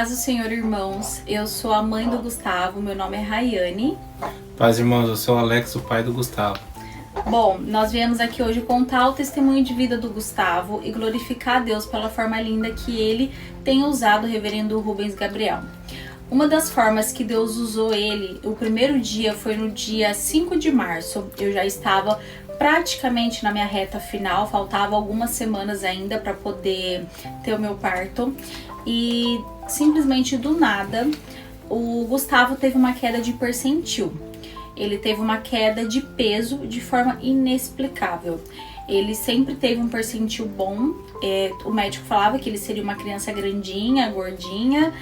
Paz do Senhor, irmãos. Eu sou a mãe do Gustavo, meu nome é Rayane. Paz, irmãos, eu sou o Alex, o pai do Gustavo. Bom, nós viemos aqui hoje contar o testemunho de vida do Gustavo e glorificar a Deus pela forma linda que ele tem usado o reverendo Rubens Gabriel. Uma das formas que Deus usou ele, o primeiro dia foi no dia 5 de março. Eu já estava praticamente na minha reta final, faltava algumas semanas ainda para poder ter o meu parto. E simplesmente do nada, o Gustavo teve uma queda de percentil. Ele teve uma queda de peso de forma inexplicável. Ele sempre teve um percentil bom. O médico falava que ele seria uma criança grandinha, gordinha,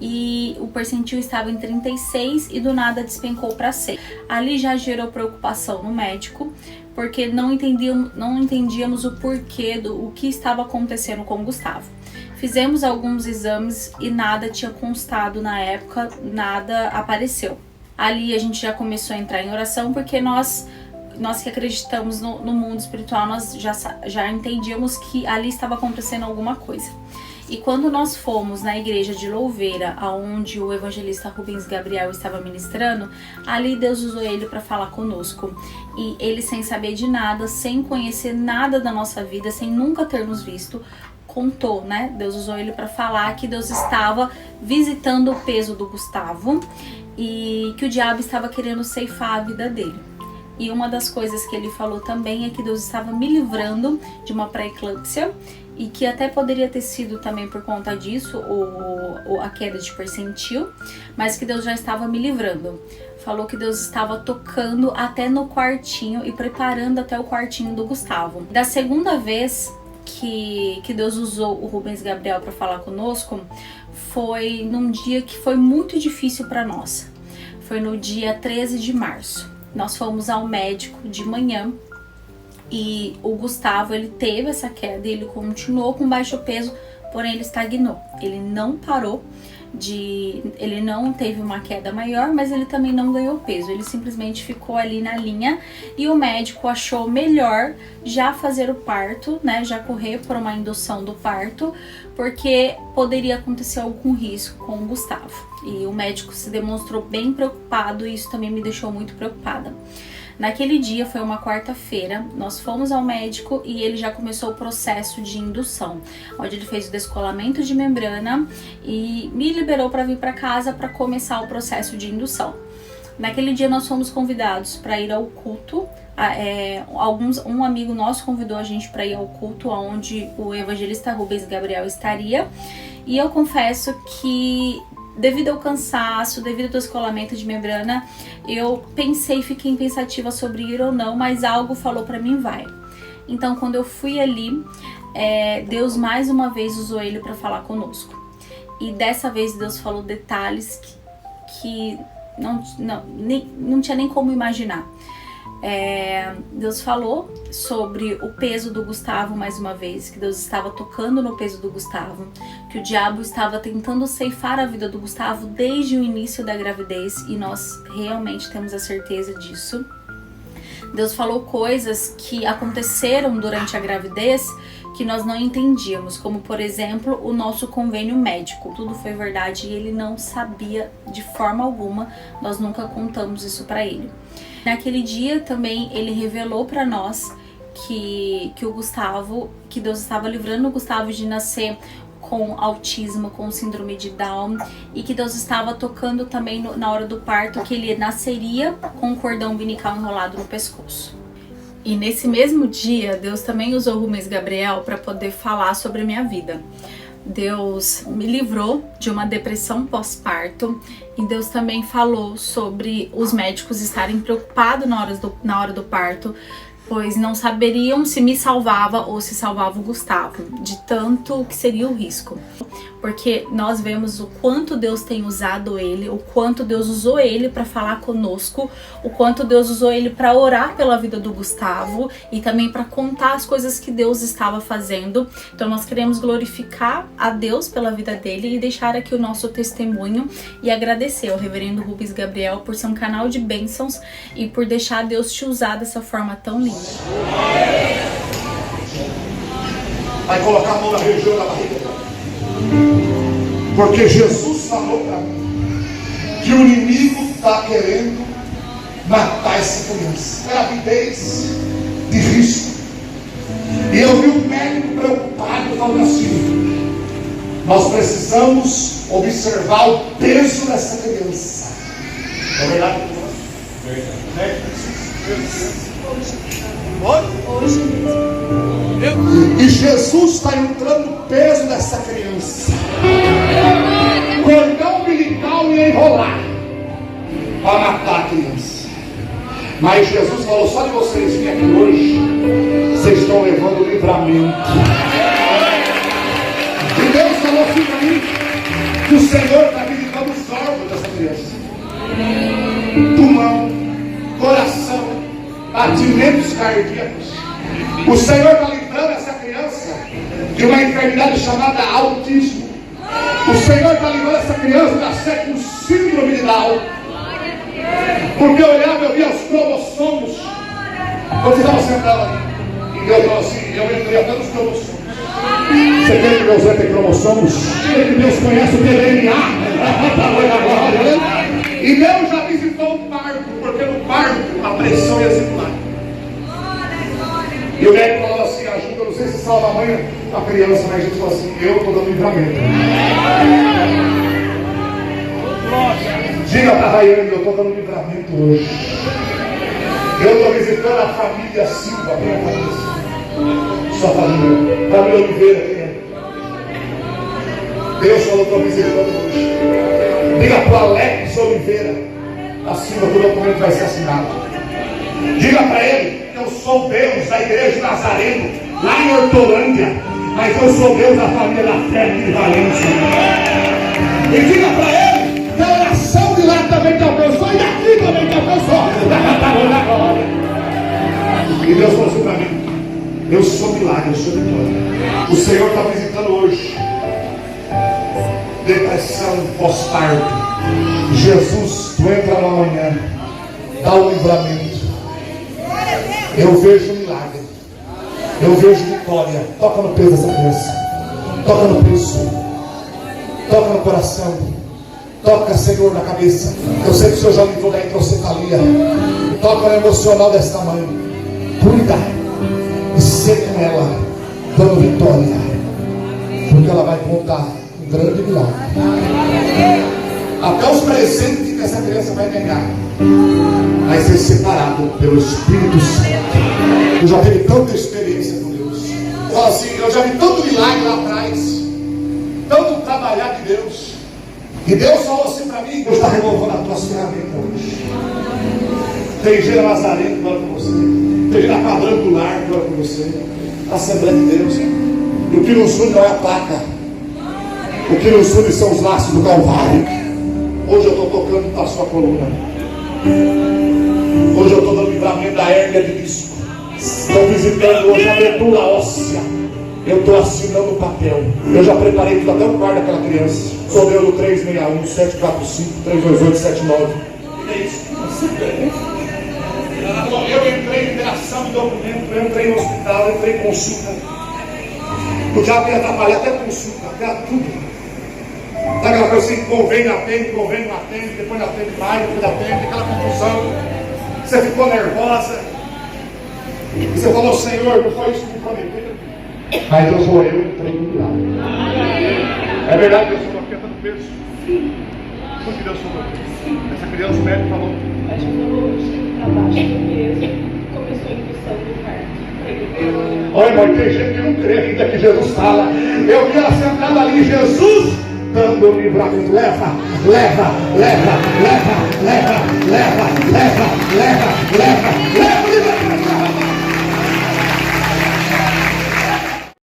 e o percentil estava em 36 e do nada despencou para 6. Ali já gerou preocupação no médico, porque não entendíamos o porquê o que estava acontecendo com o Gustavo. Fizemos alguns exames e nada tinha constado na época, nada apareceu. Ali a gente já começou a entrar em oração, porque nós que acreditamos no mundo espiritual, nós já entendíamos que ali estava acontecendo alguma coisa. E quando nós fomos na igreja de Louveira, onde o evangelista Rubens Gabriel estava ministrando, ali Deus usou ele para falar conosco. E ele, sem saber de nada, sem conhecer nada da nossa vida, sem nunca ter nos visto, contou, né? Deus usou ele para falar que Deus estava visitando o peso do Gustavo e que o diabo estava querendo ceifar a vida dele. E uma das coisas que ele falou também é que Deus estava me livrando de uma pré-eclâmpsia e que até poderia ter sido também por conta disso a queda de percentil, mas que Deus já estava me livrando. Falou que Deus estava tocando até no quartinho e preparando até o quartinho do Gustavo. Da segunda vez que Deus usou o Rubens Gabriel para falar conosco, foi num dia que foi muito difícil para nós. Foi no dia 13 de março. Nós fomos ao médico de manhã e o Gustavo, ele teve essa queda e ele continuou com baixo peso, porém ele estagnou. Ele não parou ele não teve uma queda maior, mas ele também não ganhou peso. Ele simplesmente ficou ali na linha e o médico achou melhor já fazer o parto, né? Já correr por uma indução do parto, porque poderia acontecer algum risco com o Gustavo. E o médico se demonstrou bem preocupado e isso também me deixou muito preocupada. Naquele dia, foi uma quarta-feira, nós fomos ao médico e ele já começou o processo de indução, onde ele fez o descolamento de membrana e me liberou para vir para casa para começar o processo de indução. Naquele dia nós fomos convidados para ir ao culto, um amigo nosso convidou a gente para ir ao culto onde o evangelista Rubens Gabriel estaria, e eu confesso que devido ao cansaço, devido ao descolamento de membrana, eu fiquei pensativa sobre ir ou não, mas algo falou pra mim, vai. Então, quando eu fui ali, Deus mais uma vez usou ele pra falar conosco. E dessa vez Deus falou detalhes que não tinha nem como imaginar. Deus falou sobre o peso do Gustavo mais uma vez, que Deus estava tocando no peso do Gustavo, que o diabo estava tentando ceifar a vida do Gustavo desde o início da gravidez, e nós realmente temos a certeza disso. Deus falou coisas que aconteceram durante a gravidez que nós não entendíamos, como por exemplo o nosso convênio médico. Tudo foi verdade e ele não sabia de forma alguma, nós nunca contamos isso para ele. Naquele dia também ele revelou para nós que Deus estava livrando o Gustavo de nascer com autismo, com síndrome de Down, e que Deus estava tocando também na hora do parto, que ele nasceria com um cordão umbilical enrolado no pescoço. E nesse mesmo dia, Deus também usou o Rubens Gabriel para poder falar sobre a minha vida. Deus me livrou de uma depressão pós-parto e Deus também falou sobre os médicos estarem preocupados na hora do parto, pois não saberiam se me salvava ou se salvava o Gustavo, de tanto que seria o risco. Porque nós vemos o quanto Deus tem usado ele, o quanto Deus usou ele para falar conosco, o quanto Deus usou ele para orar pela vida do Gustavo e também para contar as coisas que Deus estava fazendo. Então nós queremos glorificar a Deus pela vida dele e deixar aqui o nosso testemunho e agradecer ao reverendo Rubens Gabriel por ser um canal de bênçãos e por deixar Deus te usar dessa forma tão linda. Vai colocar a mão na região da barriga. Porque Jesus falou para mim que o inimigo está querendo matar essa criança. Gravidez de risco. E eu vi o médico preocupado falando assim: nós precisamos observar o peso dessa criança. É verdade? Hoje mesmo. E Jesus está entrando no peso dessa criança. Cordão umbilical ia enrolar para matar a criança. Mas Jesus falou: só de vocês virem aqui hoje, vocês estão levando o livramento. E Deus falou assim para mim que o Senhor está visitando os órgãos dessa criança: pulmão, coração, batimentos cardíacos. O Senhor está livrando essa criança de uma enfermidade chamada autismo. O Senhor está livrando essa criança da com síndrome de Down. Porque eu olhava, eu via os cromossomos. Quando você estava sentado ali, e Deus falou assim: eu entrei até nos cromossomos. Você quer que Deus entre em cromossomos? Quer que Deus conhece o DNA? E Deus já visitou o parto, porque no parto a pressão ia circular. E o médico falou assim: ajuda, eu não sei se salva a mãe, a criança, mas Jesus falou assim: eu estou dando livramento. Diga para a Raiane: eu estou dando livramento hoje. Eu estou visitando a família Silva, minha família. Sua família, família Oliveira, quem é? Deus falou: estou visitando hoje. Diga para o Alex Oliveira da Silva que o documento vai ser assinado. Diga para ele: eu sou Deus da igreja de Nazareno, lá em Hortolândia, mas eu sou Deus da família da fé de Valência. E diga para ele que a oração de lá também te alcançou, e daqui também te alcançou. E Deus falou assim para mim: eu sou milagre, eu sou vitória. O Senhor está visitando hoje depressão pós-parto. Jesus, tu entra na manhã, dá o livramento. Eu vejo milagre, eu vejo vitória. Toca no peso dessa criança, toca no peso, toca no coração, toca, Senhor, na cabeça. Eu sei que o Senhor já livrou da hidrocefalia. Toca no emocional desta mãe. Cuida e ser com ela, dando vitória, porque ela vai contar um grande milagre. Até os presentes que essa criança vai ganhar vai ser separado pelo Espírito Santo. Eu já tive tanta experiência com Deus. Fala assim: eu já vi tanto milagre lá atrás, tanto trabalhar de Deus. E Deus falou assim para mim: Deus está renovando as tuas ferramentas hoje. Tem Gera Nazareno que ora por você, tem Gera Padrão do Lar que ora por você, a Assembleia de Deus. E o que nos une não é a placa, o que nos une são os laços do Calvário. Hoje eu estou tocando na sua coluna. Hoje eu estou dando livramento da hérnia de disco. Estou visitando hoje a medula óssea. Eu estou assinando o papel. Eu já preparei tudo, até o quarto daquela criança. Sou meu do 361 745 328 79. É isso. Eu entrei em liberação de documento, eu entrei no hospital, eu entrei em consulta. O diabo ia atrapalhar até consulta, até tudo. Sabe aquela coisa assim: convém, não atende, depois não atende mais, depois não atende, aquela confusão. Você ficou nervosa. E você falou: Senhor, não foi isso que me prometeu. Mas eu sou eu, entrei no milagre. É verdade, Deus falou aqui, no peso. Como que Deus falou? Essa criança, o médico falou: A gente falou hoje, abaixo do peso, começou a infecção do parto. olha, irmão, tem gente que não crê ainda que Jesus fala. Eu vi ela sentada ali, Jesus dando o livramento. Leva, leva, leva, leva, leva, leva, leva, leva, leva, leva o livramento.